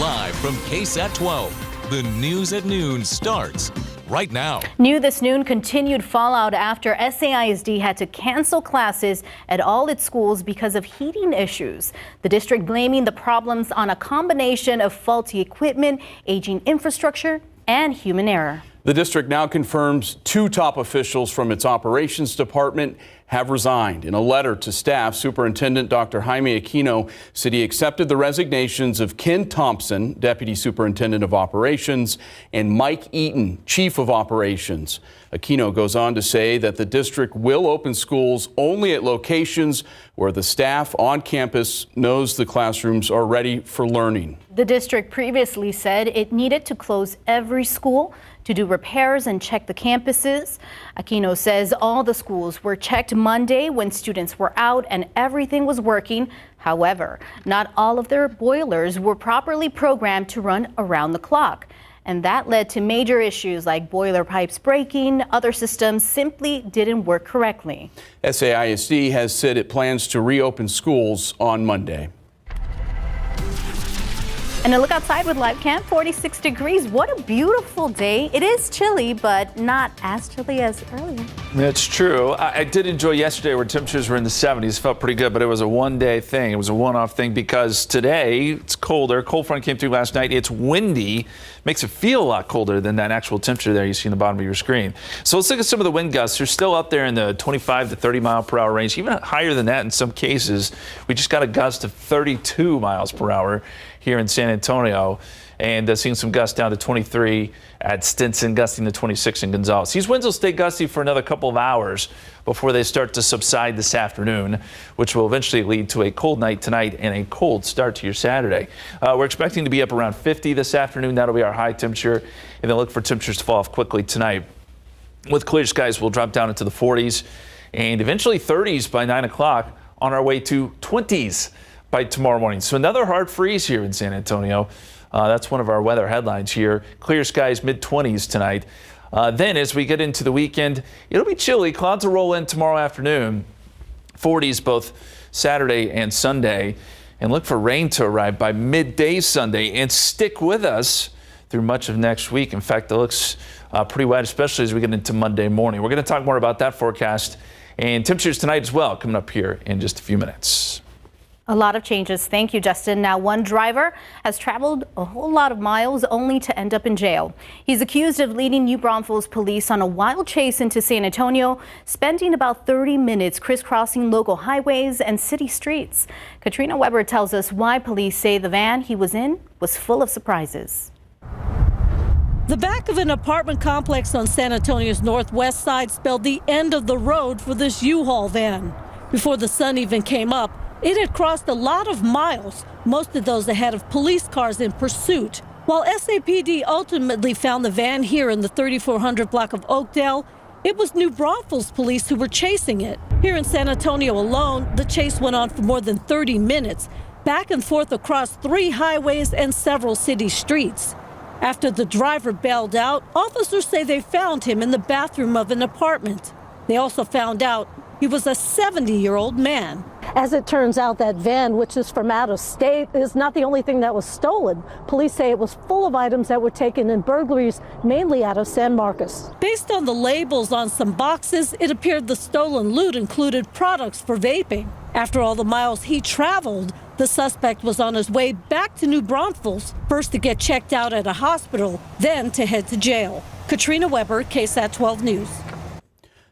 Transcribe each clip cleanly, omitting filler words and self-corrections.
Live from KSAT12, the news at noon starts right now. New this noon, continued fallout after SAISD had to cancel classes at all its schools because of heating issues. The district blaming the problems on a combination of faulty equipment, aging infrastructure, and human error. The district now confirms 2 top officials from its operations department have resigned. In a letter to staff, Superintendent Dr. Jaime Aquino said he accepted the resignations of Ken Thompson, Deputy Superintendent of Operations, and Mike Eaton, Chief of Operations. Aquino goes on to say that the district will open schools only at locations where the staff on campus knows the classrooms are ready for learning. The district previously said it needed to close every school to do repairs and check the campuses. Aquino says all the schools were checked Monday when students were out and everything was working. However, not all of their boilers were properly programmed to run around the clock. And that led to major issues like boiler pipes breaking. Other systems simply didn't work correctly. SAISD has said it plans to reopen schools on Monday. And a look outside with live cam, 46 degrees. What a beautiful day. It is chilly, but not as chilly as earlier. That's true. I did enjoy yesterday where temperatures were in the 70s. Felt pretty good, but it was a one-day thing. It was a one-off thing because today it's colder. Cold front came through last night. It's windy. Makes it feel a lot colder than that actual temperature there you see in the bottom of your screen. So let's look at some of the wind gusts. They're still up there in the 25 to 30 mile per hour range, even higher than that in some cases. We just got a gust of 32 miles per hour here in San Antonio, and seeing some gusts down to 23 at Stinson, gusting to 26 in Gonzales. These winds will stay gusty for another couple of hours before they start to subside this afternoon, which will eventually lead to a cold night tonight and a cold start to your Saturday. We're expecting to be up around 50 this afternoon. That'll be our high temperature, and then look for temperatures to fall off quickly tonight. With clear skies, we'll drop down into the 40s and eventually 30s by 9 o'clock, on our way to 20s by tomorrow morning. So another hard freeze here in San Antonio. That's one of our weather headlines here. Clear skies, mid-20s tonight. Then as we get into the weekend, it'll be chilly. Clouds will roll in tomorrow afternoon. 40s both Saturday and Sunday. And look for rain to arrive by midday Sunday and stick with us through much of next week. In fact, it looks pretty wet, especially as we get into Monday morning. We're going to talk more about that forecast and temperatures tonight as well, coming up here in just a few minutes. A lot of changes. Thank you, Justin. Now, one driver has traveled a whole lot of miles only to end up in jail. He's accused of leading New Braunfels police on a wild chase into San Antonio, spending about 30 minutes crisscrossing local highways and city streets. Katrina Weber tells us why police say the van he was in was full of surprises. The back of an apartment complex on San Antonio's northwest side spelled the end of the road for this U-Haul van. Before the sun even came up, it had crossed a lot of miles, most of those ahead of police cars in pursuit. While SAPD ultimately found the van here in the 3400 block of Oakdale, it was New Braunfels police who were chasing it. Here in San Antonio alone, the chase went on for more than 30 minutes, back and forth across 3 highways and several city streets. After the driver bailed out, officers say they found him in the bathroom of an apartment. They also found out he was a 70-year-old man. As it turns out, that van, which is from out of state, is not the only thing that was stolen. Police say it was full of items that were taken in burglaries, mainly out of San Marcos. Based on the labels on some boxes, it appeared the stolen loot included products for vaping. After all the miles he traveled, the suspect was on his way back to New Braunfels, first to get checked out at a hospital, then to head to jail. Katrina Weber, KSAT12 News.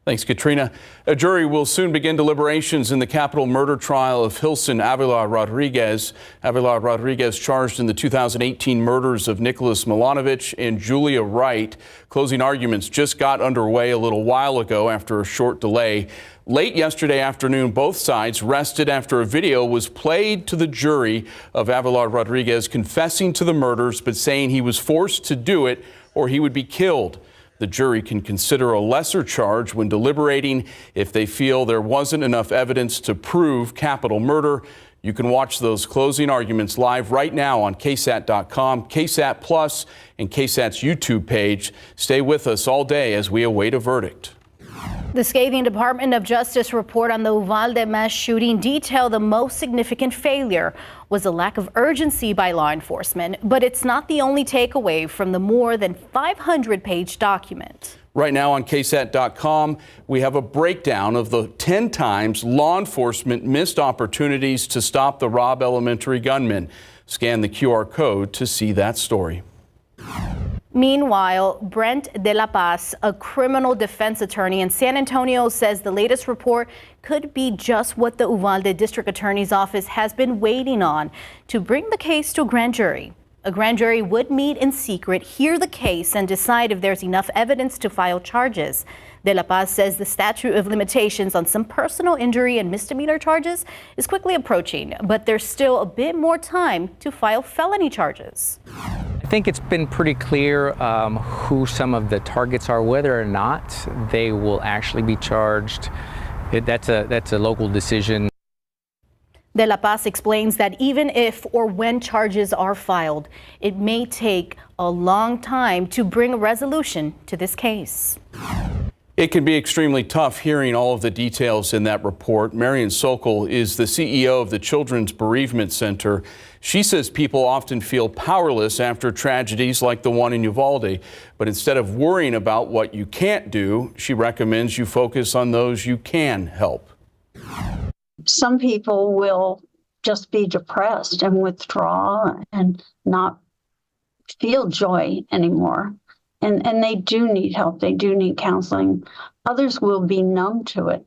Thanks, Katrina. A jury will soon begin deliberations in the capital murder trial of Hilson Avalar Rodriguez. Avalar Rodriguez charged in the 2018 murders of Nicholas Milanovich and Julia Wright. Closing arguments just got underway a little while ago after a short delay. Late yesterday afternoon, both sides rested after a video was played to the jury of Avalar Rodriguez confessing to the murders, but saying he was forced to do it or he would be killed. The jury can consider a lesser charge when deliberating if they feel there wasn't enough evidence to prove capital murder. You can watch those closing arguments live right now on KSAT.com, KSAT Plus, and KSAT's YouTube page. Stay with us all day as we await a verdict. The scathing Department of Justice report on the Uvalde mass shooting detailed the most significant failure. was a lack of urgency by law enforcement, but it's not the only takeaway from the more than 500-page document. Right now on KSAT12, we have a breakdown of the 10 times law enforcement missed opportunities to stop the Robb Elementary gunman. Scan the QR code to see that story. Meanwhile, Brent de la Paz, a criminal defense attorney in San Antonio, says the latest report could be just what the Uvalde District Attorney's Office has been waiting on to bring the case to a grand jury. A grand jury would meet in secret, hear the case, and decide if there's enough evidence to file charges. De la Paz says the statute of limitations on some personal injury and misdemeanor charges is quickly approaching, but there's still a bit more time to file felony charges. I think it's been pretty clear who some of the targets are, whether or not they will actually be charged. That's a local decision. De la Paz explains that even if or when charges are filed, it may take a long time to bring a resolution to this case. It can be extremely tough hearing all of the details in that report. Marian Sokol is the CEO of the Children's Bereavement Center. She says people often feel powerless after tragedies like the one in Uvalde. But instead of worrying about what you can't do, she recommends you focus on those you can help. Some people will just be depressed and withdraw and not feel joy anymore. And they do need help. They do need counseling. Others will be numb to it.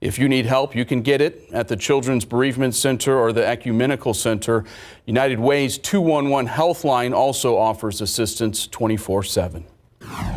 If you need help, you can get it at the Children's Bereavement Center or the Ecumenical Center. United Way's 211 Healthline also offers assistance 24/7.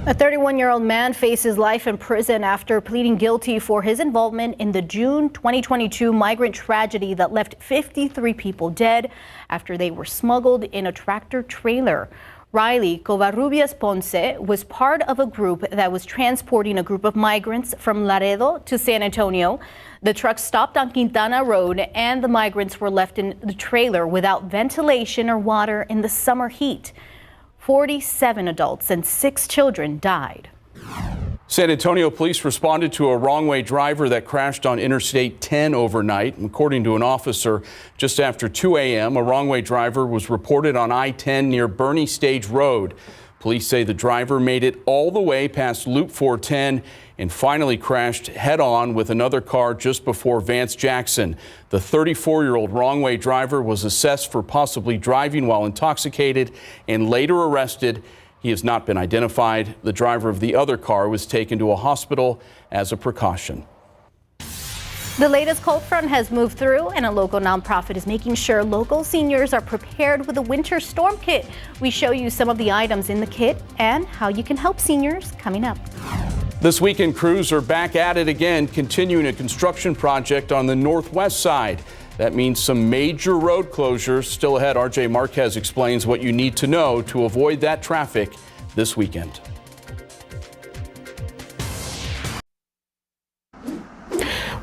A 31-year-old man faces life in prison after pleading guilty for his involvement in the June 2022 migrant tragedy that left 53 people dead after they were smuggled in a tractor trailer. Riley Covarrubias Ponce was part of a group that was transporting a group of migrants from Laredo to San Antonio. The truck stopped on Quintana Road and the migrants were left in the trailer without ventilation or water in the summer heat. 47 adults and 6 children died. San Antonio police responded to a wrong-way driver that crashed on Interstate 10 overnight. According to an officer, just after 2 a.m., a wrong-way driver was reported on I-10 near Burney Stage Road. Police say the driver made it all the way past Loop 410 and finally crashed head-on with another car just before Vance Jackson. The 34-year-old wrong-way driver was assessed for possibly driving while intoxicated and later arrested. He has not been identified. The driver of the other car was taken to a hospital as a precaution. The latest cold front has moved through, and a local nonprofit is making sure local seniors are prepared with a winter storm kit. We show you some of the items in the kit and how you can help seniors coming up. This weekend, crews are back at it again, continuing a construction project on the northwest side. That means some major road closures still ahead. RJ Marquez explains what you need to know to avoid that traffic this weekend.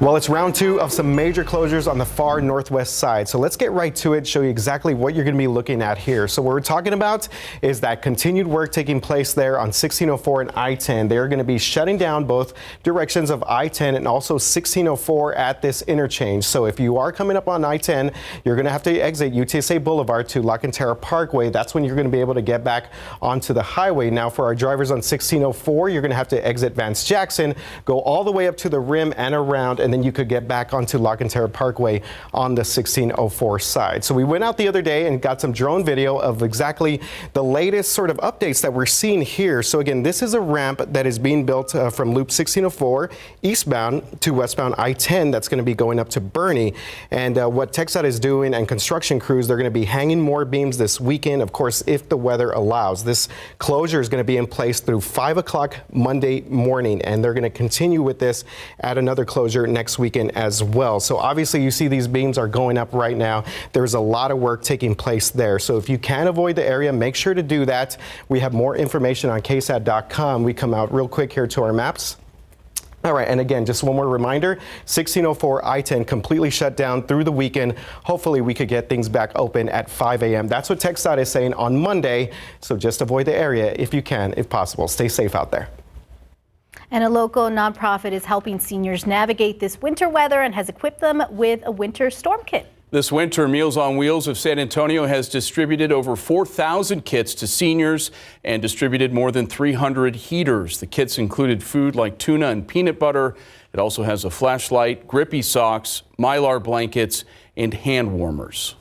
Well, it's round 2 of some major closures on the far northwest side. So let's get right to it, show you exactly what you're going to be looking at here. So what we're talking about is that continued work taking place there on 1604 and I-10. They're going to be shutting down both directions of I-10 and also 1604 at this interchange. So if you are coming up on I-10, you're going to have to exit UTSA Boulevard to La Cantera Parkway. That's when you're going to be able to get back onto the highway. Now for our drivers on 1604, you're going to have to exit Vance Jackson, go all the way up to the rim and around, and then you could get back onto La Cantera Parkway on the 1604 side. So we went out the other day and got some drone video of exactly the latest sort of updates that we're seeing here. So again, this is a ramp that is being built from Loop 1604 eastbound to westbound I-10 that's going to be going up to Burney. And what TxDOT is doing and construction crews, they're going to be hanging more beams this weekend, of course, if the weather allows. This closure is going to be in place through 5 o'clock Monday morning, and they're going to continue with this at another closure next weekend as well. So obviously you see these beams are going up right now. There's a lot of work taking place there. So if you can avoid the area, make sure to do that. We have more information on KSAT.com. We come out real quick here to our maps. All right, and again, just one more reminder, 1604 I-10 completely shut down through the weekend. Hopefully we could get things back open at 5 a.m. That's what TxDOT is saying on Monday. So just avoid the area if you can, if possible. Stay safe out there. And a local nonprofit is helping seniors navigate this winter weather and has equipped them with a winter storm kit. This winter, Meals on Wheels of San Antonio has distributed over 4,000 kits to seniors and distributed more than 300 heaters. The kits included food like tuna and peanut butter. It also has a flashlight, grippy socks, Mylar blankets, and hand warmers.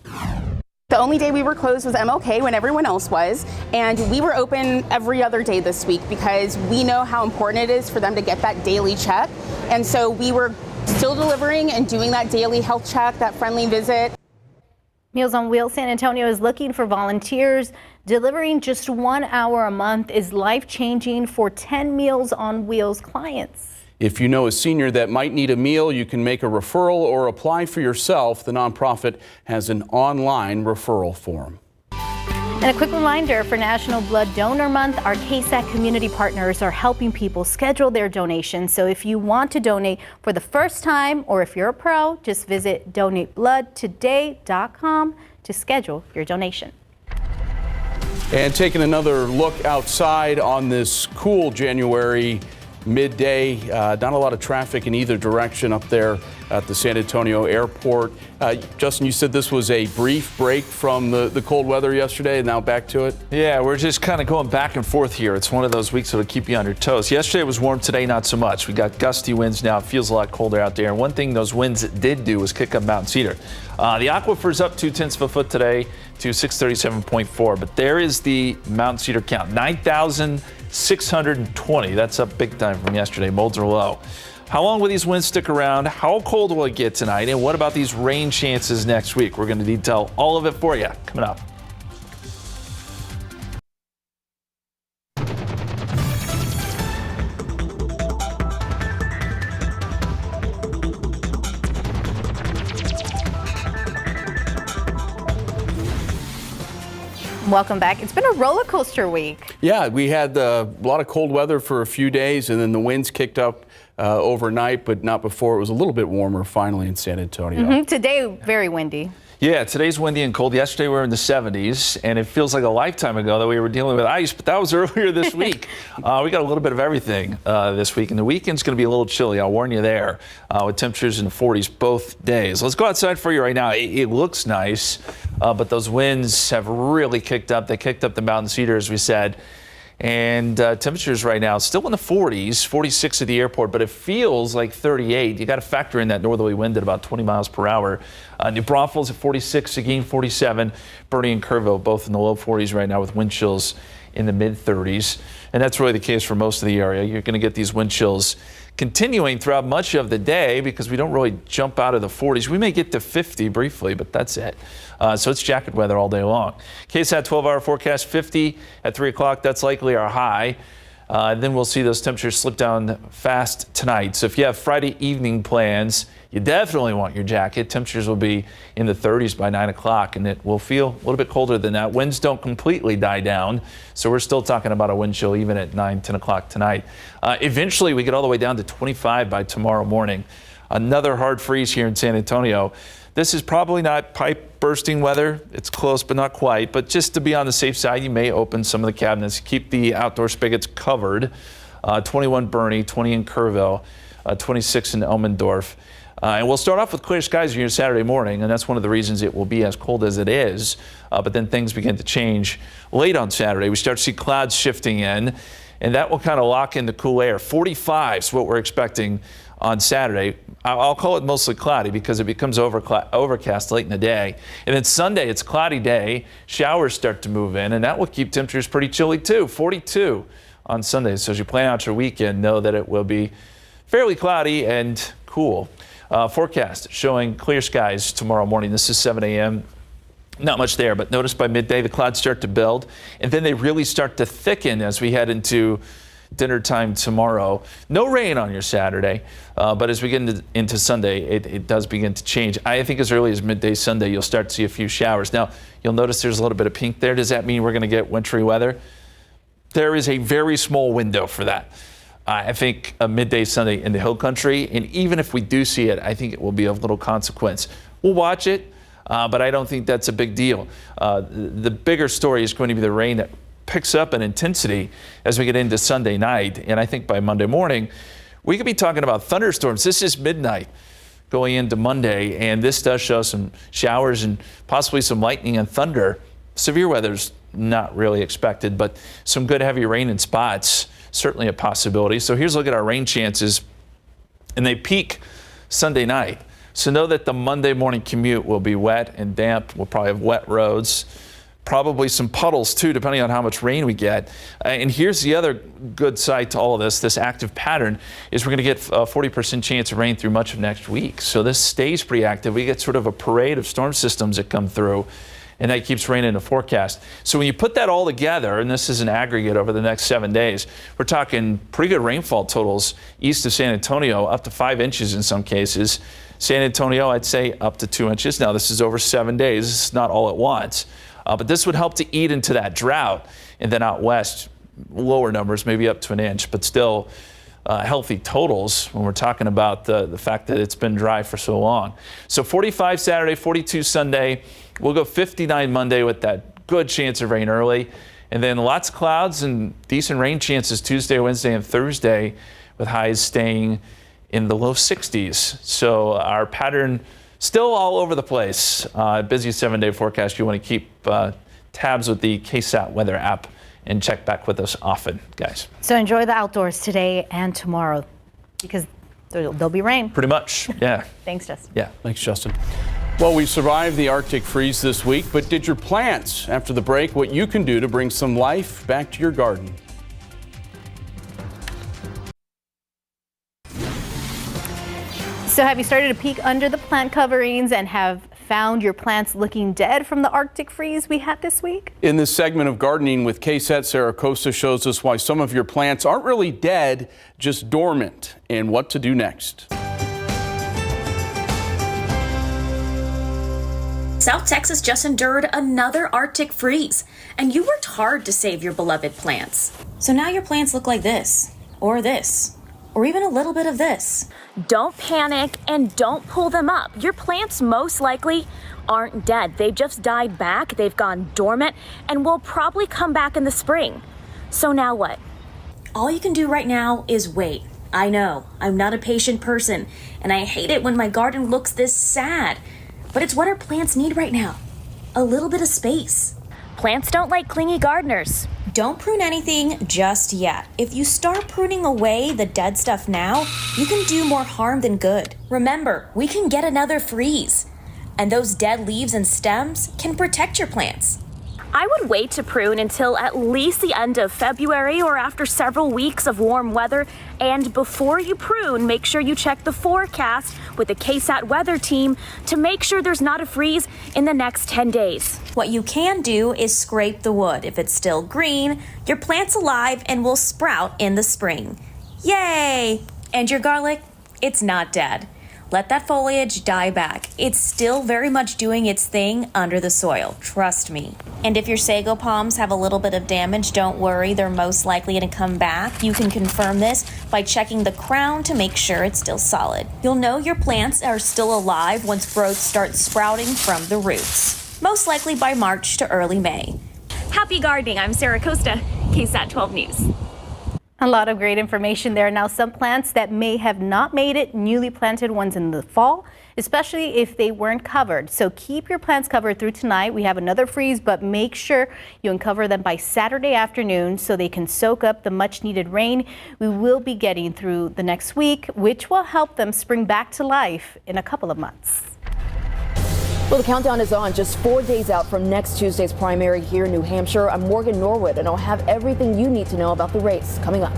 The only day we were closed was MLK when everyone else was, and we were open every other day this week because we know how important it is for them to get that daily check. And so we were still delivering and doing that daily health check, that friendly visit. Meals on Wheels San Antonio is looking for volunteers. Delivering just 1 hour a month is life-changing for 10 Meals on Wheels clients. If you know a senior that might need a meal, you can make a referral or apply for yourself. The nonprofit has an online referral form. And a quick reminder for National Blood Donor Month, our KSAT community partners are helping people schedule their donations. So if you want to donate for the first time or if you're a pro, just visit donatebloodtoday.com to schedule your donation. And taking another look outside on this cool January midday, not a lot of traffic in either direction up there at the San Antonio airport. Justin, you said this was a brief break from the cold weather yesterday and now back to it? Yeah, we're just kind of going back and forth here. It's one of those weeks that'll keep you on your toes. Yesterday was warm, today not so much. We got gusty winds now. It feels a lot colder out there. And one thing those winds did do was kick up Mount Cedar. The aquifer's up 0.2 of a foot today to 637.4, but there is the Mount Cedar count, 9,620. That's up big time from yesterday. Molds are low. How long will these winds stick around? How cold will it get tonight? And what about these rain chances next week? We're going to detail all of it for you coming up. Welcome back. It's been a roller coaster week. Yeah, we had a lot of cold weather for a few days, and then the winds kicked up overnight, but not before. It was a little bit warmer finally in San Antonio. Today, very windy. Yeah, today's windy and cold. Yesterday we were in the 70s, and it feels like a lifetime ago that we were dealing with ice, but that was earlier this week. We got a little bit of everything this week, and the weekend's going to be a little chilly. I'll warn you there, with temperatures in the 40s both days. Let's go outside for you right now. It looks nice, but those winds have really kicked up. They kicked up the Mountain Cedar, as we said. And temperatures right now still in the 40s, 46 at the airport, but it feels like 38. You got to factor in that northerly wind at about 20 miles per hour. New Braunfels at 46, Seguin 47, Bernie and Kerrville both in the low 40s right now with wind chills in the mid 30s. And that's really the case for most of the area. You're going to get these wind chills continuing throughout much of the day because we don't really jump out of the 40s. We may get to 50 briefly, but that's it. So it's jacket weather all day long. KSAT 12-hour forecast, 50 at 3 o'clock. That's likely our high. Then we'll see those temperatures slip down fast tonight. So if you have Friday evening plans, you definitely want your jacket. Temperatures will be in the 30s by 9 o'clock, and it will feel a little bit colder than that. Winds don't completely die down, so we're still talking about a wind chill even at 9, 10 o'clock tonight. Eventually, we get all the way down to 25 by tomorrow morning. Another hard freeze here in San Antonio. This is probably not pipe bursting weather. It's close, but not quite. But just to be on the safe side, you may open some of the cabinets. Keep the outdoor spigots covered. 21 Bernie, 20 in Kerrville, 26 in Elmendorf. And we'll start off with clear skies here Saturday morning, and that's one of the reasons it will be as cold as it is. But then things begin to change late on Saturday. We start to see clouds shifting in, and that will kind of lock in the cool air. 45 is what we're expecting on Saturday. I'll call it mostly cloudy because it becomes overcast late in the day. And then Sunday, it's a cloudy day. Showers start to move in, and that will keep temperatures pretty chilly too. 42 on Sunday. So as you plan out your weekend, know that it will be fairly cloudy and cool. Forecast showing clear skies tomorrow morning. This is 7 a.m. Not much there, but notice by midday the clouds start to build, and then they really start to thicken as we head into dinner time tomorrow. No rain on your Saturday, but as we get into Sunday, it does begin to change. I think as early as midday Sunday, you'll start to see a few showers. Now, you'll notice there's a little bit of pink there. Does that mean we're going to get wintry weather? There is a very small window for that. I think a midday Sunday in the hill country, and even if we do see it, I think it will be of little consequence. We'll watch it, but I don't think that's a big deal. The bigger story is going to be the rain that picks up in intensity as we get into Sunday night, and I think by Monday morning, we could be talking about thunderstorms. This is midnight. going into Monday, and this does show some showers and possibly some lightning and thunder. Severe weather's not really expected, but some good heavy rain in spots, certainly a possibility. So here's a look at our rain chances, and they peak Sunday night. So know that the Monday morning commute will be wet and damp. We'll probably have wet roads, probably some puddles too, depending on how much rain we get. And here's the other good side to all of this active pattern is we're going to get a 40% chance of rain through much of next week. So this stays pretty active. We get sort of a parade of storm systems that come through, and that keeps rain in the forecast. So when you put that all together, and this is an aggregate over the next 7 days, we're talking pretty good rainfall totals east of San Antonio, up to 5 inches in some cases. San Antonio, I'd say up to 2 inches. Now, this is over 7 days. This is not all at once. But this would help to eat into that drought. And then out west, lower numbers, maybe up to an inch, but still healthy totals when we're talking about the fact that it's been dry for so long. So 45 Saturday, 42 Sunday. We'll go 59 Monday with that good chance of rain early. And then lots of clouds and decent rain chances Tuesday, Wednesday, and Thursday, with highs staying in the low 60s. So our pattern still all over the place. Busy 7-day forecast. You want to keep tabs with the KSAT weather app and check back with us often, guys. So enjoy the outdoors today and tomorrow, because there'll be rain. Pretty much, yeah. Thanks, Justin. Yeah. Thanks, Justin. Well, we survived the Arctic freeze this week, but did your plants, after the break, what you can do to bring some life back to your garden? So have you started to peek under the plant coverings and have found your plants looking dead from the Arctic freeze we had this week? In this segment of Gardening with KSAT, Sarah Costa shows us why some of your plants aren't really dead, just dormant, and what to do next. South Texas just endured another Arctic freeze, and you worked hard to save your beloved plants. So now your plants look like this, or even a little bit of this. Don't panic and don't pull them up. Your plants most likely aren't dead. They've just died back, they've gone dormant, and will probably come back in the spring. So now what? All you can do right now is wait. I know, I'm not a patient person, and I hate it when my garden looks this sad. But it's what our plants need right now. A little bit of space. Plants don't like clingy gardeners. Don't prune anything just yet. If you start pruning away the dead stuff now, you can do more harm than good. Remember, we can get another freeze, and those dead leaves and stems can protect your plants. I would wait to prune until at least the end of February or after several weeks of warm weather. And before you prune, make sure you check the forecast with the KSAT weather team to make sure there's not a freeze in the next 10 days. What you can do is scrape the wood. If it's still green, your plant's alive and will sprout in the spring. Yay! And your garlic, it's not dead. Let that foliage die back. It's still very much doing its thing under the soil, trust me. And if your sago palms have a little bit of damage, don't worry, they're most likely to come back. You can confirm this by checking the crown to make sure it's still solid. You'll know your plants are still alive once growth starts sprouting from the roots, most likely by March to early May. Happy gardening, I'm Sarah Costa, KSAT12 News. A lot of great information there. Now, some plants that may have not made it, newly planted ones in the fall, especially if they weren't covered. So keep your plants covered through tonight. We have another freeze, but make sure you uncover them by Saturday afternoon so they can soak up the much needed rain we will be getting through the next week, which will help them spring back to life in a couple of months. Well, the countdown is on, just 4 days out from next Tuesday's primary here in New Hampshire. I'm Morgan Norwood, and I'll have everything you need to know about the race coming up.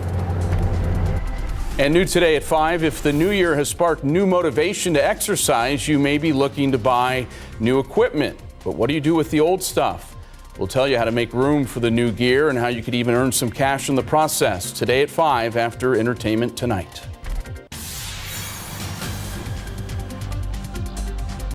And new today at 5, if the new year has sparked new motivation to exercise, you may be looking to buy new equipment. But what do you do with the old stuff? We'll tell you how to make room for the new gear and how you could even earn some cash in the process. Today at 5 after Entertainment Tonight.